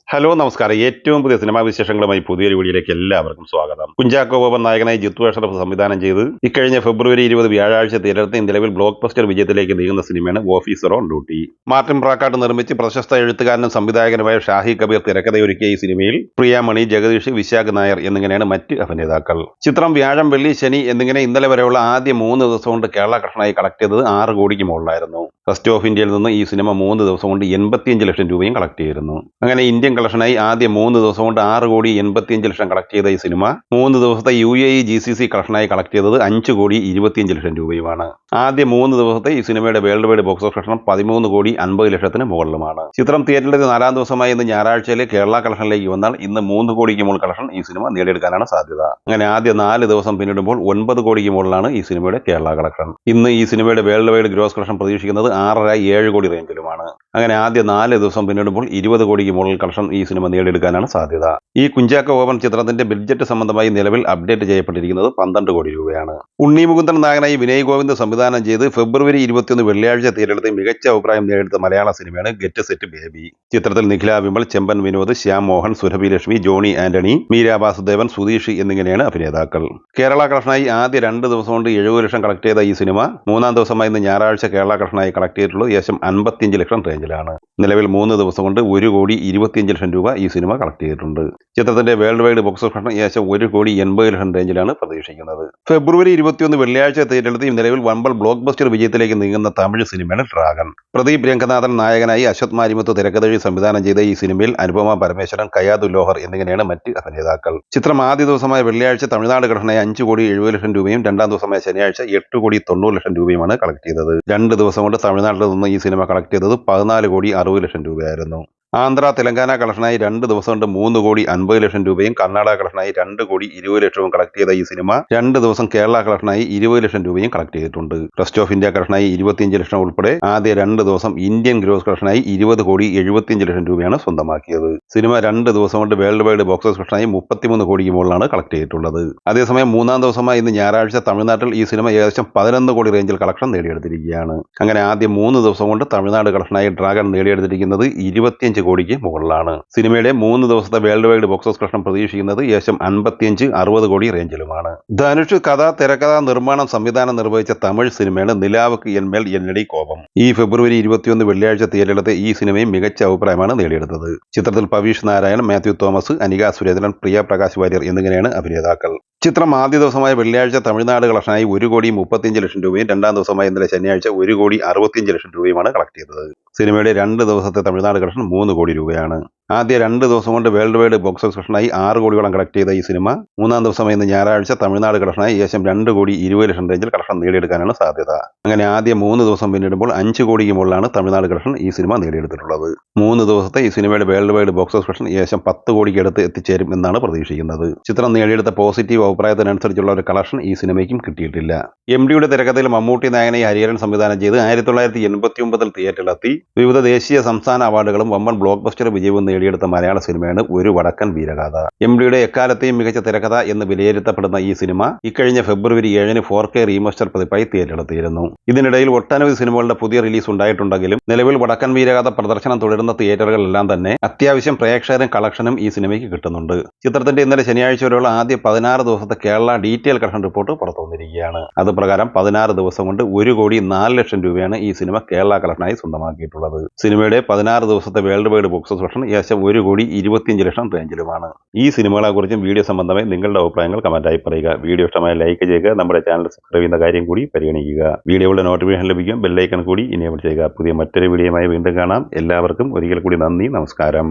Hello നമസ്കാരം. ഏറ്റവും പുതിയ സിനിമാ വിശേഷങ്ങളുമായി പുതിയൊരു വീഡിയോയിലേക്ക് എല്ലാവർക്കും സ്വാഗതം. കുഞ്ചാക്കോ ബോബൻ നായകനായി ജിത്തു അഷ്റഫ് സംവിധാനം ചെയ്ത് ഇക്കഴിഞ്ഞ ഫെബ്രുവരി 20 വ്യാഴാഴ്ച തിരഞ്ഞെടുത്ത് നിലവിൽ ബ്ലോക്ക് ബസ്റ്റർ വിജയത്തിലേക്ക് നീങ്ങുന്ന സിനിമയാണ് ഓഫീസർ ഓൺ ഡ്യൂട്ടി. മാർട്ടിൻ പ്രാക്കാട്ട് നിർമ്മിച്ച് പ്രശസ്ത എഴുത്തുകാരനും സംവിധായകനുമായ ഷാഹി കബീർ തിരക്കഥയൊരുക്കിയ ഈ സിനിമയിൽ പ്രിയാമണി, ജഗദീഷ്, വിശാഖ് നായർ എന്നിങ്ങനെയാണ് മറ്റ് അഭിനേതാക്കൾ. ചിത്രം വ്യാഴം, വെള്ളി, ശനി എന്നിങ്ങനെ ഇന്നലെ വരെയുള്ള ആദ്യ 3 ദിവസം കൊണ്ട് കേരള കളക്ഷനായി കളക്ട് ചെയ്തത് 6 കോടിക്ക് മുകളിലായിരുന്നു. റെസ്റ്റ് ഓഫ് ഇന്ത്യയിൽ നിന്ന് ഈ സിനിമ 3 ദിവസം കൊണ്ട് 85 ലക്ഷം രൂപയും കളക്ട് ചെയ്തിരുന്നു. അങ്ങനെ ഇന്ത്യൻ കളക്ഷനായി ആദ്യ 3 ദിവസം കൊണ്ട് 6 കോടി 85 ലക്ഷം കളക്ട് ചെയ്ത ഈ സിനിമ 3 ദിവസത്തെ UAE GCC കളക്ഷനായി കളക്ട് ചെയ്തത് 5 കോടി 25 ലക്ഷം രൂപയുമാണ്. ആദ്യ 3 ദിവസത്തെ ഈ സിനിമയുടെ world wide box office collection 13 കോടി 50 ലക്ഷത്തിന് മുകളിലുമാണ്. ചിത്രം തിയേറ്ററിലെത്തി 4-ാം ദിവസമായി ഇന്ന് ഞായറാഴ്ചയിലെ കേരള കളക്ഷനിലേക്ക് വന്നാൽ ഇന്ന് 3 കോടിക്ക് മുകളിൽ കളക്ഷൻ ഈ സിനിമ നേടിയെടുക്കാനാണ് സാധ്യത. അങ്ങനെ ആദ്യ 4 ദിവസം പിന്നിടുമ്പോൾ 9 കോടിക്ക് മുകളിലാണ് ഈ സിനിമയുടെ കേരള കളക്ഷൻ. ഇന്ന് ഈ സിനിമയുടെ വേൾഡ് വൈഡ് ഗ്രോസ് കളക്ഷൻ പ്രതീക്ഷിക്കുന്നത് 6.5-7 കോടി റേഞ്ചിലുമാണ്. അങ്ങനെ ആദ്യ 4 ദിവസം പിന്നിടുമ്പോൾ 20 കോടിക്ക് മുകളിൽ കളക്ഷൻ ഈ സിനിമ നേടിയെടുക്കാനാണ് സാധ്യത. ഈ കുഞ്ചാക്കോ ബോബൻ ചിത്രത്തിന്റെ ബഡ്ജറ്റ് സംബന്ധമായി നിലവിൽ അപ്ഡേറ്റ് ചെയ്യപ്പെട്ടിരിക്കുന്നത് 12 കോടി രൂപയാണ്. ഉണ്ണി മുകുന്ദൻ നായകനായി വിനയ് ഗോവിന്ദ് സംവിധാനം ചെയ്ത് ഫെബ്രുവരി 21 വെള്ളിയാഴ്ച തിയേറ്ററിലെത്തി മികച്ച അഭിപ്രായം നേടിയെടുത്ത മലയാള സിനിമയാണ് ഗെറ്റ് സെറ്റ് ബേബി. ചിത്രത്തിൽ നിഖില വിമൽ, ചെമ്പൻ വിനോദ്, ശ്യാം മോഹൻ, സുരഭി ലക്ഷ്മി, ജോണി ആന്റണി, മീര വാസുദേവൻ, സുധീഷ് എന്നിങ്ങനെയാണ് അഭിനേതാക്കൾ. കേരള കളക്ഷനായി ആദ്യ 2 ദിവസം കൊണ്ട് 70 ലക്ഷം കളക്ട് ചെയ്ത ഈ സിനിമ 3-ാം ദിവസമായി ഇന്ന് ഞായറാഴ്ച കേരള കളക്ഷനായി കളക്ട് ചെയ്തിട്ടുള്ളത് ഏകദേശം 55 ലക്ഷം റേഞ്ചിലാണ്. നിലവിൽ 3 ദിവസം കൊണ്ട് 1 കോടി 25 ലക്ഷം രൂപ ഈ സിനിമ കളക്ട് ചെയ്തിട്ടുണ്ട്. ചിത്രത്തിന്റെ world wide box office collection ഏകദേശം 1 കോടി 80 ലക്ഷം റേഞ്ചിലാണ് പ്രതീക്ഷിക്കുന്നത്. ഫെബ്രുവരി 21 വെള്ളിയാഴ്ച തിയേറ്ററിലെത്തി നിലവിൽ വമ്പൻ ബ്ലോക്ക് ബസ്റ്റർ വിജയത്തിലേക്ക് നീങ്ങുന്ന തമിഴ് സിനിമയാണ് ഡ്രാഗൺ. പ്രദീപ് രംഗനാഥൻ നായകനായി അശ്വത് മാരിമുത്ത് തിരക്കഥയിൽ സംവിധാനം ചെയ്ത ഈ സിനിമയിൽ അനുപമ പരമേശ്വരൻ, കയാദു ലോഹർ എന്നിങ്ങനെയാണ് മറ്റ് അഭിനേതാക്കൾ. ചിത്രം ആദ്യ ദിവസമായ വെള്ളിയാഴ്ച തമിഴ്നാട് കളക്ഷനായി 5 കോടി 70 ലക്ഷം രൂപയും 2-ാം ദിവസമായ ശനിയാഴ്ച 8 കോടി 90 ലക്ഷം രൂപയുമാണ് കളക്ട് ചെയ്തത്. 2 ദിവസം കൊണ്ട് തമിഴ്നാട്ടിൽ നിന്ന് ഈ സിനിമ കളക്ട് ചെയ്തത് 14 കോടി 60 ലക്ഷം രൂപയായിരുന്നു. ആന്ധ്ര, തെലങ്കാന കളക്ഷനായി 2 ദിവസം കൊണ്ട് 3 കോടി 50 ലക്ഷം രൂപയും കർണാടക കളക്ഷനായി 2 കോടി 20 ലക്ഷവും കളക്ട് ചെയ്ത ഈ സിനിമ 2 ദിവസം കേരള കളക്ഷനായി 20 ലക്ഷം രൂപയും കളക്ട് ചെയ്തിട്ടുണ്ട്. റെസ്റ്റ് ഓഫ് ഇന്ത്യ കളക്ഷനായി 25 ലക്ഷം ഉൾപ്പെടെ ആദ്യ 2 ദിവസം ഇന്ത്യൻ ഗ്രോസ് കളക്ഷനായി 20 കോടി 75 ലക്ഷം രൂപയാണ് സ്വന്തമാക്കിയത്. സിനിമ 2 ദിവസം കൊണ്ട് വേൾഡ് വൈഡ് ബോക്സ് ഓഫീസ് കളക്ഷനായി 33 കോടിക്ക് മുകളിലാണ് കളക്ട് ചെയ്തിട്ടുള്ളത്. അതേസമയം 3-ാം ദിവസമായി ഇന്ന് ഞായറാഴ്ച തമിഴ്നാട്ടിൽ ഈ സിനിമ ഏകദേശം 11 കോടി റേഞ്ചിൽ കളക്ഷൻ നേടിയെടുത്തിരിക്കുകയാണ്. അങ്ങനെ ആദ്യ 3 ദിവസം കൊണ്ട് തമിഴ്നാട് കളക്ഷനായി ഡ്രാഗൺ നേടിയെടുത്തിരിക്കുന്നത് 25 കോടിക്ക് മുകളിലാണ്. സിനിമയുടെ 3 ദിവസത്തെ world wide box office collection പ്രതീക്ഷിക്കുന്നത് ഏകദേശം 55-60 കോടി റേഞ്ചിലുമാണ്. ധനുഷ് കഥ, തിരക്കഥ, നിർമ്മാണം, സംവിധാനം നിർവഹിച്ച തമിഴ് സിനിമയാണ് നിലാവുക്ക് എന്മേൽ എന്നടി കോപം. ഈ ഫെബ്രുവരി 21 വെള്ളിയാഴ്ച തിയേറ്ററിലെത്തി ഈ സിനിമയും മികച്ച അഭിപ്രായമാണ് നേടിയെടുത്തത്. ചിത്രത്തിൽ പവീഷ് നാരായൺ, മാത്യു തോമസ്, അനിക സുരേന്ദ്രൻ, പ്രിയ പ്രകാശ് വാര്യർ എന്നിങ്ങനെയാണ് അഭിനേതാക്കൾ. ചിത്രം ആദ്യ ദിവസമായ വെള്ളിയാഴ്ച തമിഴ്നാട് കളക്ഷനായി 1 കോടി 35 ലക്ഷം രൂപയും 2-ാം ദിവസമായ ഇന്നലെ ശനിയാഴ്ച 1 കോടി 65 ലക്ഷം രൂപയുമാണ് കളക്ട് ചെയ്തത്. സിനിമയുടെ 2 ദിവസത്തെ തമിഴ്നാട് കളക്ഷൻ 3 കോടി രൂപയാണ്. ആദ്യ 2 ദിവസം കൊണ്ട് വേൾഡ് വൈഡ് ബോക്സ് ഓഫീസ് കളക്ഷനായി 6 കോടിയോളം കളക്ട് ചെയ്ത ഈ സിനിമ 3-ാം ദിവസമായ ഇന്ന് ഞായറാഴ്ച തമിഴ്നാട് കളക്ഷനായി ഏകദേശം 2 കോടി 20 ലക്ഷം റേഞ്ചിൽ കളക്ഷൻ നേടിയെടുക്കാനാണ് സാധ്യത. അങ്ങനെ ആദ്യ 3 ദിവസം പിന്നിടുമ്പോൾ 5 കോടിക്ക് മുകളിലാണ് തമിഴ്നാട് കളക്ഷൻ ഈ സിനിമ നേടിയെടുത്തിട്ടുള്ളത്. 3 ദിവസത്തെ ഈ സിനിമയുടെ world wide box office collection ഏകദേശം 10 കോടിക്ക് അടുത്ത് എത്തിച്ചേരും എന്നാണ് പ്രതീക്ഷിക്കുന്നത്. ചിത്രം നേടിയെടുത്ത പോസിറ്റീവ് അഭിപ്രായത്തിനനുസരിച്ചുള്ള ഒരു കളക്ഷൻ ഈ സിനിമയ്ക്കും കിട്ടിയിട്ടില്ല. MDയുടെ തിരക്കഥയിൽ മമ്മൂട്ടി നായകനായി ഹരിഹരൻ സംവിധാനം ചെയ്ത് 1989 തിയേറ്ററിലെത്തി വിവിധ ദേശീയ സംസ്ഥാന അവാർഡുകളും വമ്പൻ ബ്ലോക്ക് ബസ്റ്റർ വിജയവും നേടിയെടുത്ത മലയാള സിനിമയാണ് ഒരു വടക്കൻ വീരഗാഥ. MDയുടെ എക്കാലത്തെയും മികച്ച തിരക്കഥ എന്ന് വിലയിരുത്തപ്പെടുന്ന ഈ സിനിമ ഇക്കഴിഞ്ഞ ഫെബ്രുവരി 7-ന് 4K റീമാസ്റ്റർ പതിപ്പായി തിയേറ്ററിലെത്തിയിരുന്നു. ഇതിനിടയിൽ ഒട്ടനവധി സിനിമകളുടെ പുതിയ റിലീസ് ഉണ്ടായിട്ടുണ്ടെങ്കിലും നിലവിൽ വടക്കൻ വീരഗാഥ പ്രദർശനം തുടരുന്ന തിയേറ്ററുകളെല്ലാം തന്നെ അത്യാവശ്യം പ്രേക്ഷകരും കളക്ഷനും ഈ സിനിമയ്ക്ക് കിട്ടുന്നുണ്ട്. ചിത്രത്തിന്റെ ഇന്നലെ ശനിയാഴ്ച വരെയുള്ള ആദ്യ 16 ദിവസത്തെ കേരള ഡീറ്റെയിൽ കളക്ഷൻ റിപ്പോർട്ട് പുറത്തു വന്നിരിക്കുകയാണ്. അത് പ്രകാരം 16 ദിവസം കൊണ്ട് 1 കോടി 4 ലക്ഷം രൂപയാണ് ഈ സിനിമ കേരള കളക്ഷനായി സ്വന്തമാക്കിയിട്ടുള്ളത്. സിനിമയുടെ 16 ദിവസത്തെ world wide box office collection ഏകദേശം 1 കോടി 25 ലക്ഷം റേഞ്ചിലുമാണ്. ഈ സിനിമകളെക്കുറിച്ചും വീഡിയോ സംബന്ധമായി നിങ്ങളുടെ അഭിപ്രായങ്ങൾ കമന്റായി പറയുക. വീഡിയോ ഇഷ്ടമായ ലൈക്ക് ചെയ്യുക. നമ്മുടെ ചാനൽ സബ്സ്ക്രൈബ് ചെയ്യുന്ന കാര്യം കൂടി പരിഗണിക്കുക. വീഡിയോയുടെ നോട്ടിഫിക്കേഷൻ ലഭിക്കും. ബെല്ലൈക്കൺ കൂടി ഇനേബിൾ ചെയ്യുക. പുതിയ മറ്റൊരു വീഡിയോയുമായി വീണ്ടും കാണാം. എല്ലാവർക്കും ഒരിക്കൽ കൂടി നന്ദി, നമസ്കാരം.